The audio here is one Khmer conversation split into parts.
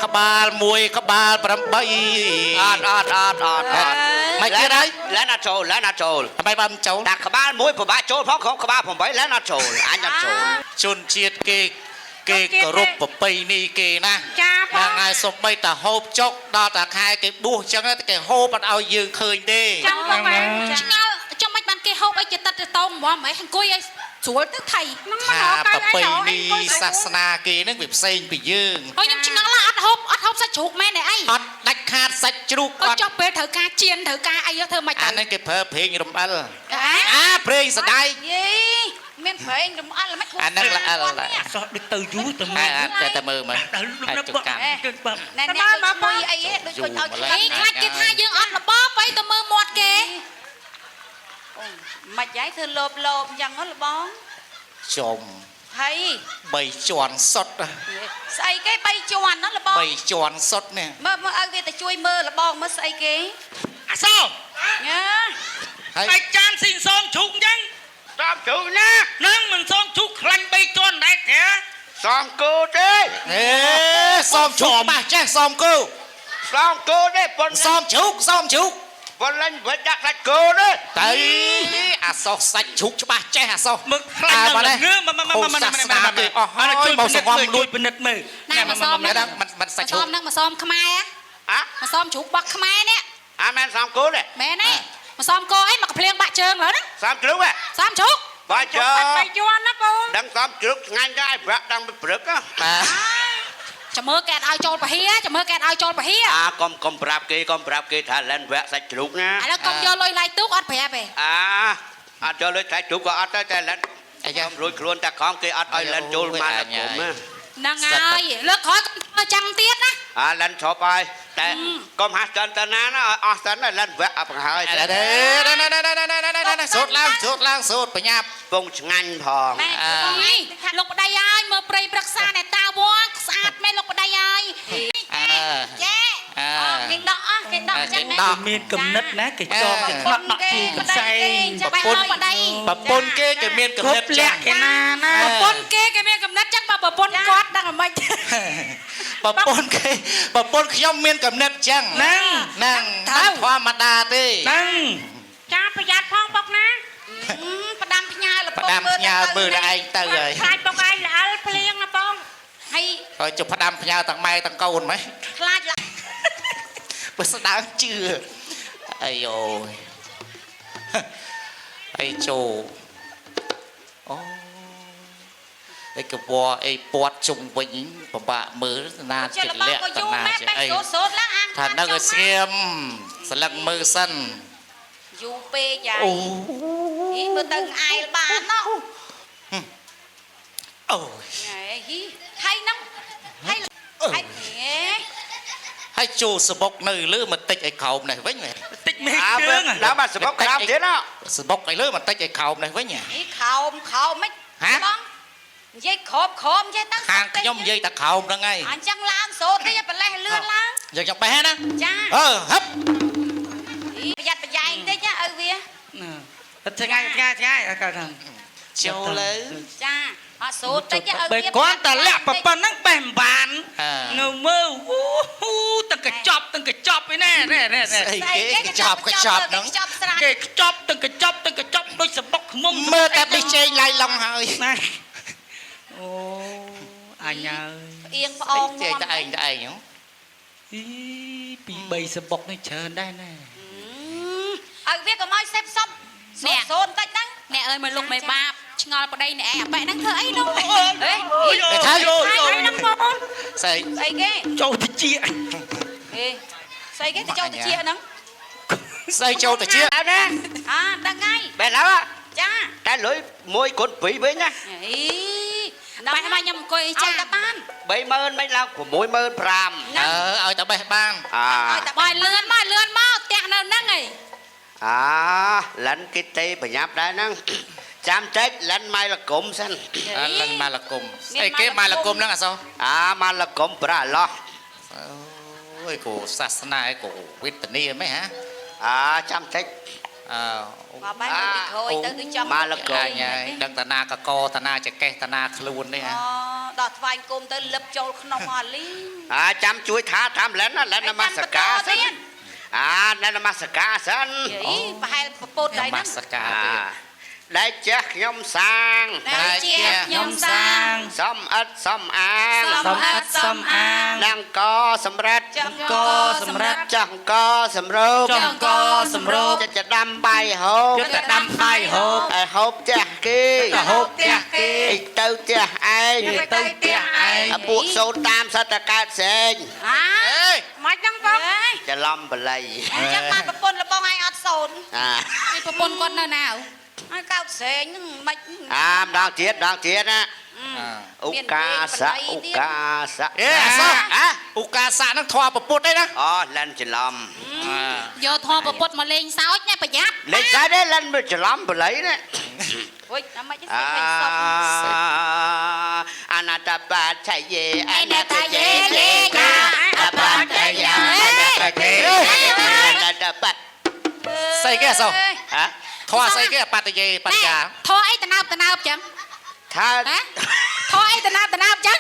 ក្បាលមួយក្បាល8មិនទៀតហើយលែនអត់ចូលលែនអត់ចូល អ្វីបានចូលតាក្បាលមួយពិបាកចូលផងក្នុងក្បាល8លែនអត់ចូលអញអត់ចូលជនជាតិគេគោរពប្រពៃណីគេណាហ្នឹងហើយសំបីតាហូបចុកដល់តាខែគេបួសចឹងគេហូបអត់ឲ្យយើងឃើញទេចឹងបងឆ្ងល់ចាំមិនបានគេហូបអីចិត្តទៅតោហ្មងអង្គុយឲ្យស្រួលទៅថៃហ្នឹងមកប្រពៃណីសាសនាគេហ្នឹងវាផ្សេងពីយើងអូខ្ញុំឆ្ងល់អត់ហូបសាច់ជ្រូកមែនទេអីអត់ដាច់ខាតសាច់ជ្រូកអត់ចុះពេលត្រូវការជៀនត្រូវការអីធ្វើមិនអាហ្នឹងគេប្រើប្រេងរំអិលប្រេងសដៃយីមានប្រេងរំអិលមិនអាហ្នឹងល្អិលសោះដូចទៅយូរទៅមើលតែមើលមើលទៅលោកកម្មណែមកមកអីដូចគាត់ឲ្យខ្លាចគេថាយើងអត់របបអីទៅមើលមាត់គេមិនយាយធ្វើលោបអញ្ចឹងហ៎លបងចំហើយ3ជាន់សុតស្អីគេ3ជាន់ណាលបង3ជាន់សុតនេះមើលឲ្យវាទៅជួយមើលលបងមើលស្អីគេអាសោញ៉ាហើយចានស៊ីនសំជ្រូកអញ្ចឹងសំជ្រូកណានឹងមិនសំជ្រូកខ្លាញ់3ជាន់ដែរទេសំគូទេសំជ្រូកបាសចេះសំគូសំគូទេប៉ុនសំជ្រូកប៉ុនលាញ់វិញដាក់សាច់គោទេទៅអាសោះសាច់ជ្រូកច្បាស់ចេះអាសោះមើលខ្លាញ់ដល់ងើគេអស់ហើយមកសងំលួចពិនិត្យមើលណាមកសមមិនសាច់ជ្រូកហ្នឹងមកសមខ្មែរមកសមជ្រូកបោះខ្មែរនេះមែនសំគូទេមែនទេមកសមគោអីមកកំភ្លៀងបាក់ជើងហើយណាសំជ្រូកសំជ្រូកបាក់ជើង3ជាន់ណាបងដឹងសំជ្រូកឆ្ងាញ់ដែរប្រាក់ដឹងព្រឹកចាំមើលកែឲ្យចូលពហិចាំមើលកែឲ្យចូលពហិកុំប្រាប់គេថាលែនវគ្គសាច់ជ្រូកណាឥឡូវកុំយកលុយឡាយទូកអត់ប្រាប់ទេអត់យកលុយសាច់ជ្រូកក៏អត់ដែរតែលែនខ្ញុំរួចខ្លួនតែខំគេអត់ឲ្យលែនចូលមកដល់គុំហ្នឹងហើយលើកក្រោយកុំធ្វើចាំទៀតណាលែនឈប់ហើយតែកុំហាស់ចិនតាណាអស់សិនលែនវគ្គអត់បង្ហើយសូត្រឡើងសូត្របញ្ញាប់ពងឆ្ងាញ់ផងលោកប្តីហើយមើលព្រៃប្រឹក្សាអ្នកតាវងស្អាតមែនលោកប្តីហើយចាគេដកចឹងណាមានគំនិតណាគេចងគេខ្លាក់ដាក់ជាកន្សែងប្រពន្ធប្តីប្រពន្ធគេគេមានគំនិតចាស់គេណាប្រពន្ធគេមានគំនិតចឹងបើប្រពន្ធគាត់ដឹងមិនប្រពន្ធខ្ញុំមានគំនិតចឹងហ្នឹងធម្មតាទេហ្នឹងចាប្រយ័ត្នផងពុកណាផ្ដាំផ្ញើលពងមើលឯងទៅហើយខ្លាចពុកឯងល្អិលភ្លៀងណាបងហើយជុំផ្ដាំផ្ញើទាំងម៉ែទាំងកូនម៉េចខ្លាចបើស្ដាងជឿអាយអូយអីជោអូអីកបអីពាត់ជុំវិញពិបាកមើលណាចិត្តលាក់តាណាចេះអីថានៅឲ្យស្ងៀមស្លឹកមើលសិនយូរពេកយាយមើលទៅអាយបានណោះអូយហើយហ្នឹងហើយចូលសបុកនៅលើបន្តិចឲ្យក្រោមនេះវិញបន្តិចមេជើងដល់បាត់សបុកក្រោមទៀតណាសបុកឲ្យលើបន្តិចឲ្យក្រោមនេះវិញក្រោមមិនបងនិយាយក្រោមចេះតាំងខាងខ្ញុំនិយាយតែក្រោមហ្នឹងហើយអញ្ចឹងឡើងសូត្រនេះប្រលេះលឿនឡើងយើងចង់បេះណាចាហឹបប្រយ័ត្នប្រយែងតិចឲ្យវាថ្ងៃក៏ថាចូលលើចាអត់សូត្រតិចឲ្យវាគាត់តែលាក់ប៉ុណ្ណឹងបេះមិនបាននៅមើលទាំងកញ្ចប់ឯណាគេកញ្ចប់ហ្នឹងគេកញ្ចប់ទាំងកញ្ចប់ដូចសបុកខ្មុំមើលតែបិជែងឡៃឡុងហើយណាអូអញហើយអៀងផ្អងចេះតែឯងហ្នឹងពី3សបុកនេះច្រើនដែរណាឲ្យវាកុំឲ្យសេពសុបសូនតិចហ្នឹងអ្នកអើយមកលុកមេបាបឆ្ងល់ប្តីអ្នកឯងអាប៉ែហ្នឹងធ្វើអីនោះហេថាហ្នឹងបងស្អីគេចូលតិចស្អីគេទៅចូលតិចហ្នឹងស្អីចូលតិចណាដឹងហើយបែរឡើយចាតែលុយ1គុណ2វិញណាបែរមកខ្ញុំអង្គុយចាតែបាន30000មិនឡើង65000ឲ្យតែបេះបានឲ្យតែបាយលឿនមកផ្ទះនៅហ្នឹងឯងលិនគេទេប្រញាប់ដែរហ្នឹងចាំតិចលិនម៉ៃលកុំសិនលិនម៉ៃលកុំស្អីគេម៉ៃលកុំហ្នឹងអសោម៉ៃលកុំប្រាឡោះអូយគូសាសនាគូវេទនាហ្មងហ៎ចាំតិចមកបែរពីក្រោយទៅគឺចាំម៉ាលកុំដឹងតាណាកកតាណាចកេះតាណាខ្លួននេះដ តថ្វាយគុំទៅលឹបចូលក្នុងអលី ចាំជួយថាតាមលែនណាលែននមស្ការសិនលែននមស្ការសិន ប្រហែលពពុទ្ធដែរ នម ហ្នឹង ស្ការទៀត ដែលចេះខ្ញុំសាង ដែលជាខ្ញុំសាង សំអិតសំអាង សំអិតសំអាង នឹងកសម្រិត ចង្កសម្រាប់ ចង្កសម្រូប ចង្កសម្រូប ចិត្តដាំបាយហូប ចិត្តដាំបាយហូប ឲ្យហូបផ្ទះគេ ទៅហូបផ្ទះគេ ទៅផ្ទះឯង ទៅផ្ទះឯង អាពួកសូនតាមសតកើតផ្សេង មិនចឹងបង ច្រឡំបល័យ អញ្ចឹងបានប្រពន្ធរបស់ឯងអត់សូន ពីប្រពន្ធគាត់នៅណា ហើយកោតស្រែងហ្នឹងមិន ម្ដងទៀតណាឧកាសៈឧកាសៈ អសោះឧកាសៈនឹងធွာពពុទ្ធអីណា អូលែនច្រឡំ យកធម៌ប្រពុតមកលេងសើចណាប្រយ័ត្ន លេខដែរលែនច្រឡំបល័យណា អុយអាមិនទេមិនសុំ អនតបច្ចយេ អនតយេយេយាអបតយា អនតប ស្អីគេអសោះ ហ៎ ធွာស្អីគេបតយេបញ្ញា ធម៌អីតណើបចឹង ថា ហ៎ធម៌អីតណើបចឹង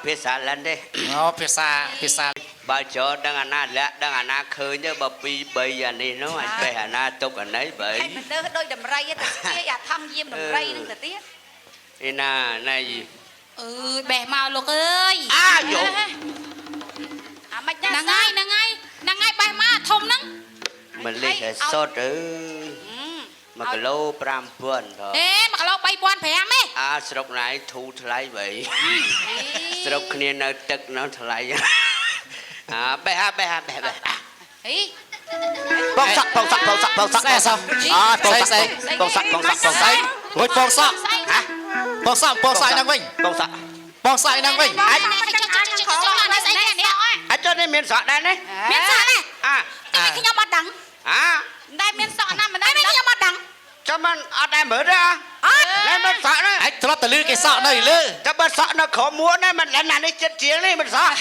ភាសាលែនទេ អូភាសា បើចូលដឹងអាណាលាក់ដឹងអាណាឃើញទៅបើ2 3អានេះនោះអាចបេះអាណាទុកអានេះបើ ឯងមិនទៅដូចដំរីទៅស្គាយអាធម្មយាមដំរីហ្នឹងទៅទៀត ឯណាណៃ អើយបេះមកលោកអើយ យោ អាមិនដែរ ហ្នឹងហើយបេះមកធំហ្នឹង មិនលេខឲ្យសុតអើយ1គីឡូ5000ថោ អេ1គីឡូ3500ទេ ស្រុកណៃធូរថ្លៃបើស្រុកគ្នានៅទឹកនៅថ្លៃបេះបេះ ហី បងសក់បងសក់ ស្អីអសោះ បងសក់បងសក់រួចបងសក់បងសក់ហ្នឹងវិញ បងសក់ បងសក់ហ្នឹងវិញ អាចនេះស្អីគេនេះ អាចចុះនេះមានសក់ដែរនេះ មានសក់ទេ អ่า តែខ្ញុំអត់ដឹង តែមានសក់ណាមិន តែ ដែរ ខ្ញុំអត់ដឹង ចាំមិនអត់ដែរមើលទេលែនមិនសក់នេះ អាចធ្លាប់តែលឺគេសក់នៅលើ តែបើសក់នៅក្រោមមួននេះមិនលែនណានេះចិត្តជាងនេះមិនសក់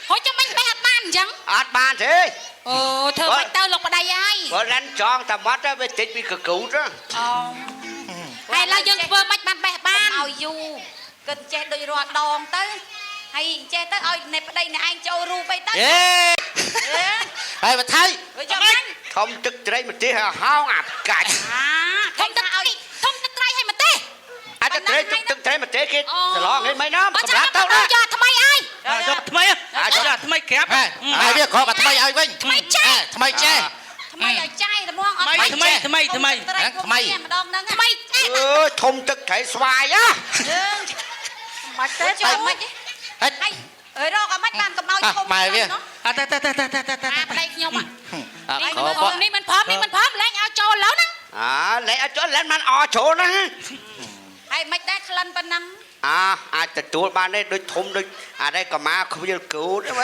ហូចចាំមិនបេះអត់បានអញ្ចឹង អត់បានទេ អូធ្វើមិនទៅលោកប្តីហើយ បើលែនចងតែមាត់ទៅវាតិចពីកកូត ហើយឡើយយើងធ្វើមិនបានបេះបាន ឲ្យយូរគិតចេះដូចរាល់ដងទៅហើយចេះទៅឲ្យអ្នកប្តីអ្នកឯងចូលរូបអីទៅ ហើយបើថៃ ចាំមិន ធំទឹកត្រីម្ទេសហោងអាកាច់ ធំទឹកឲ្យធំទឹកត្រីឲ្យមកទេ អាចត្រីទឹកត្រីម្ទេគេច្រឡងនេះមិនណា បើ សម្រាប់ទៅ ទៅ ណា យកថ្មីអើយ យកថ្មីយកថ្មីក្រាប ហើយវាគ្រាប់អាថ្មីឲ្យវិញថ្មីចេះ ថ្មីឲ្យចាយត្មងអត់ ថ្មីថ្មី ម្ដងហ្នឹង ថ្មីចេះ អើយធំទឹកត្រីស្វាយ មិនទេចូលមិនទេហើយអើយរកអាមិនបានកំណោយធំ តែ ប្តីខ្ញុំនេះមិនព្រមលេងឲ្យចូលឡូវហ្នឹង លែងឲ្យចុះលែងបានអចូលណា ហើយមិនដែរក្លិនប៉ុណ្ណឹង អាចទទួលបានទេដូចធំដូចអានេះកម្មាខ្វៀលគូតហ្នឹង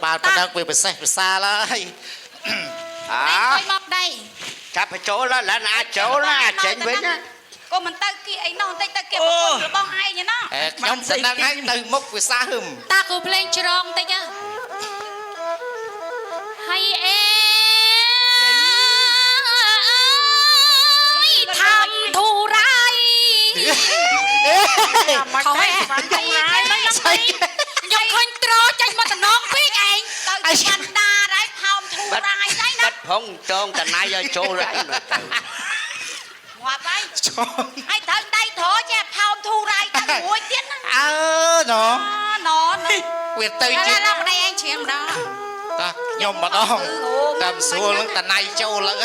បានប៉ុណ្ណឹងវាពិសេសពិសាលហើយ ឲ្យមកប្តី ចាប់បញ្ចូលលែងអាចចូលណាចេញវិញណា កុំមិនទៅគៀអីនោះបន្តិចទៅគៀប្រពន្ធរបស់ឯងណា ខ្ញុំស្ដឹងហើយនៅមុខវិសាហឹម តាគូភ្លេងច្រងតិចហើយអេทำทูไรเขาให้ทูไรยังเคยตรอใจมาแต่น้องพี่เองไอ้ชันดาได้ทำทูไรได้นะ បាត់ផងចងតណៃឲ្យចូលហើយ ងាប់ហើយហើយត្រូវដៃត្រចេះផោមធូរ៉ៃទៅមួយទៀតណា អើណោ ណ៎ វាទៅ តែ ជា លោកប្តីឯងច្រៀងម្ដង តាខ្ញុំម្ដងតាមស្រួលនឹងតណៃចូលឡើង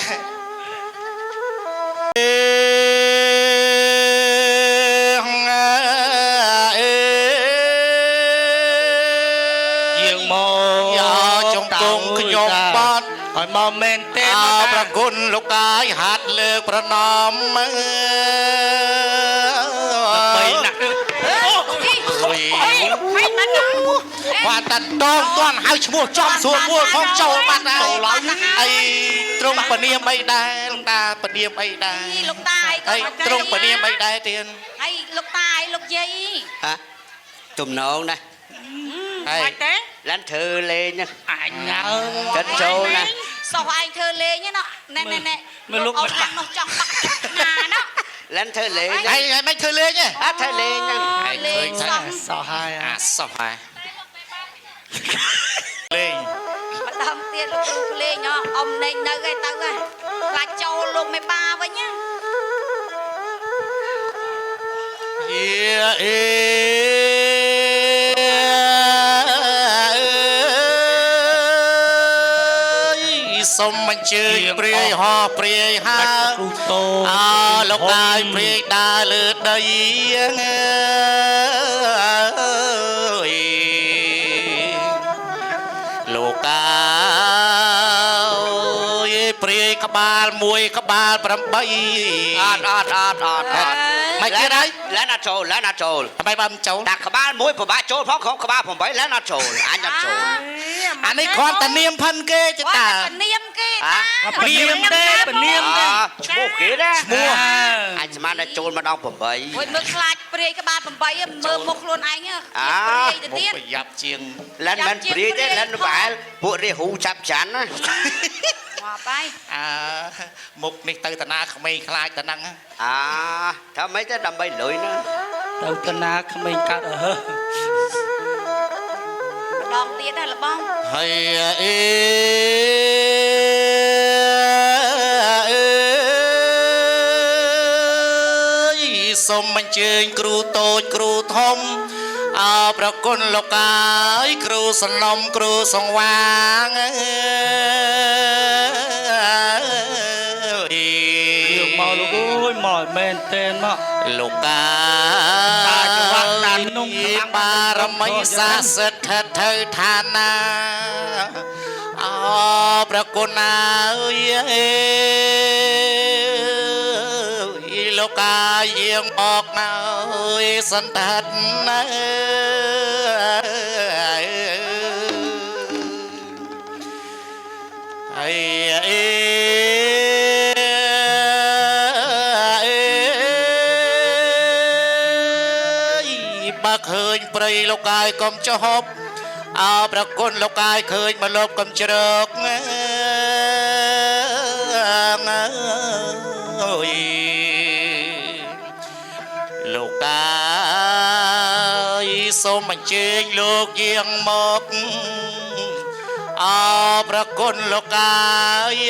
យើងមកយកចំគង់ខ្ញុំបាត់ ឲ្យមកមែនទេ ប្រគុណលោកកាយហាត់លើកប្រណម បីណាស់ បាទតាន់តងតាន់ហៅឈ្មោះចំសួរមួយផងចូលបាត់ហើយអីត្រង់ពនាមអីដែរលោកតាពនាមអីដែរ លោកតាឯង ហើយត្រង់ពនាមអីដែរទៀត ហើយលោកតាឯងលោកយាយ ទំនងណា ហើយ មិនទេ ឡានធ្វើលេងណា អញណា ចិត្តចូលណា សោះឯងធ្វើលេងណាណែណែ មើលលោក អូនណាស់នោះចង់បាក់ណាណា lên thơ lệ ai mấy thơ lê nhá thơ lệ nha ai khơi thơ sao hai sao hai lên ម្ដងទៀតលោកគ្រូលេងអ៊ំណេញនៅឯទៅខ្លាចចូលលោកមេបាវិញណា សូមអញ្ជើញព្រាយហោព្រាយហើគ្រូតូលោកអាយព្រាយដើរលើដីលោកអាយព្រាយក្បាលមួយក្បាល8 មិនទៀតហើយ lên là trồi ทำไมบ้ามันโจร đặtក្បាលមួយពិបាកចូលផងក្នុងក្បាល8ឡើងអត់ចូលអញអត់ចូល อันนี้คอนตะเนียมพันเกจะตา នាមគេ ព្រាមទេព្រាមទេ ឈ្មោះគេណា ឈ្មោះ អញស្មានតែចូលមកដល់8 មួយមើលខ្លាចព្រាយក្បាល8មើលមុខខ្លួនឯងព្រាយទៅ มุก ទៀត ประยับเจียง lên menព្រាយទេlênបែលពួករាហ៊ូចាប់ចាន់ណា មកបាយ មុខនេះទៅតាណាក្មេងខ្លាចតាហ្នឹង ថាម៉េចទៅដើម្បីលុយណា ទៅកណាក្មេងកាត់អើ ម្ដងទៀតណាលបង ហើយសូមអញ្ជើញគ្រូតូចគ្រូធំប្រគុណលោកកាយគ្រូសនំគ្រូសង្វាង យើងមកលោកអើយមកមែនតែនមក លោកកា តាចង្វាក់ដានนุ่ง បារមីសាសិទ្ធិទៅឋានាប្រគុណអើយលោកកាយាងអកនៅសន្តហិតណាបើឃើញព្រៃលោកកាយកុំចុះប្រគុណលោកកាយឃើញមកលបកុំជ្រកលោកកាយសូមអញ្ជើញលោកយាងមកប្រគុណលោកកាយ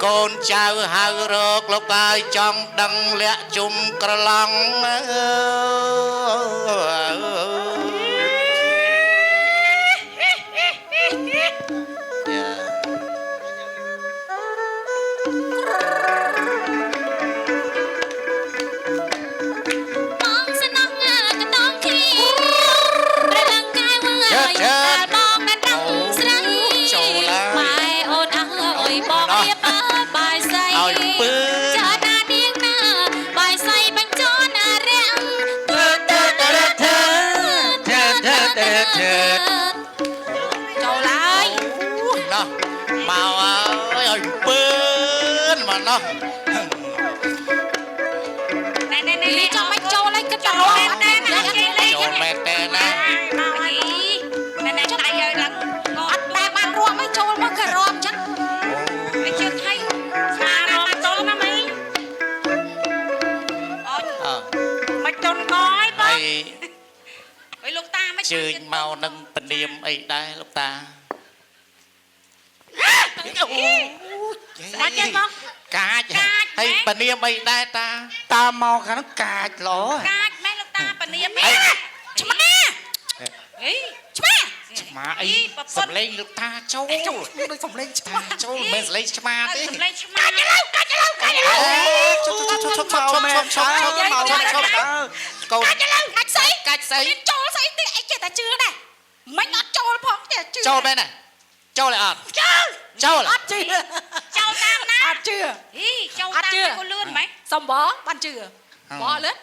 កូនចៅហៅរកលោកកាយចង់ដឹងលាក់ជុំក្រឡង់នេះចង់មិនចូលឲ្យគិតតែមែនតែណាចូលមែនតែណាណែដៃឲ្យឡើងអត់តែបានរួមឲ្យចូលមកក៏រួមចឹងវាជឿថៃស្មារតីចូលណាមីអូមិនចន់កឲ្យបងអើយលោកតាមិនជើញមកនឹងពនាមអីដែរលោកតា បាច់ចេញមក កាចហើយពនាមអីដែរតា តាមកខាងកាចឡោ កាចមែនលោកតាពនាមឆ្មាអីឆ្មា ឆ្មាអីសំលេងលោកតាចូលដូចសំលេងឆ្មាចូលមិនមែនសំលេងឆ្មាទេ សំលេងឆ្មាកាចឥឡូវកាចឥឡូវឈប់កូនកាច់ស្អីចូលស្អីទេអីចេះតែជឿដែរមិនអត់ចូលផងទេជឿ ចូលមែនណាចូលហើយអត់ចូលអត់ជឿចូលតាមណាអត់ជឿហីចូលតាមគូលឿនហ្មងសំបងបានជឿបងលឿន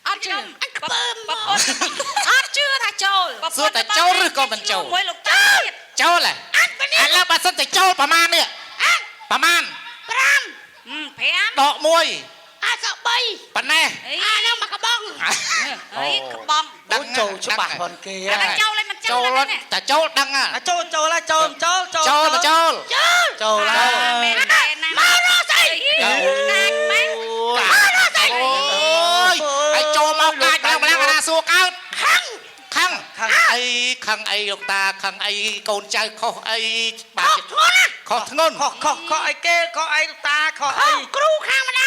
អត់ជឿអញពើអត់ជឿថាចូល សួរតែចូលឬក៏មិនចូល មួយលោកតាទៀត ចូលហ៎ឥឡូវបើសិនតែចូលប្រមាណនេះប្រមាណ 5 ដក1 អាសក់3 ប៉ណ្ណេះ អានោះមកកបងអីកបង ដឹងចូលច្បាស់ប៉ុនគេ តែចូលហើយមិនចូល ចូលតែចូលដឹងហ่ะ ចូលហើយចូល ចូល ចូលហើយ មែនតែណាមករកស្អី កាច់ម៉ែ โอ้ยไอ้โจมเอากาดแล้วมาแล้วนะสู้เขาขังขังไอ้ลูกตาขังไอ้โกนใจเขาไอ้บาดขอทนน ខអីគេខអីតាខអី គ្រូខាងម្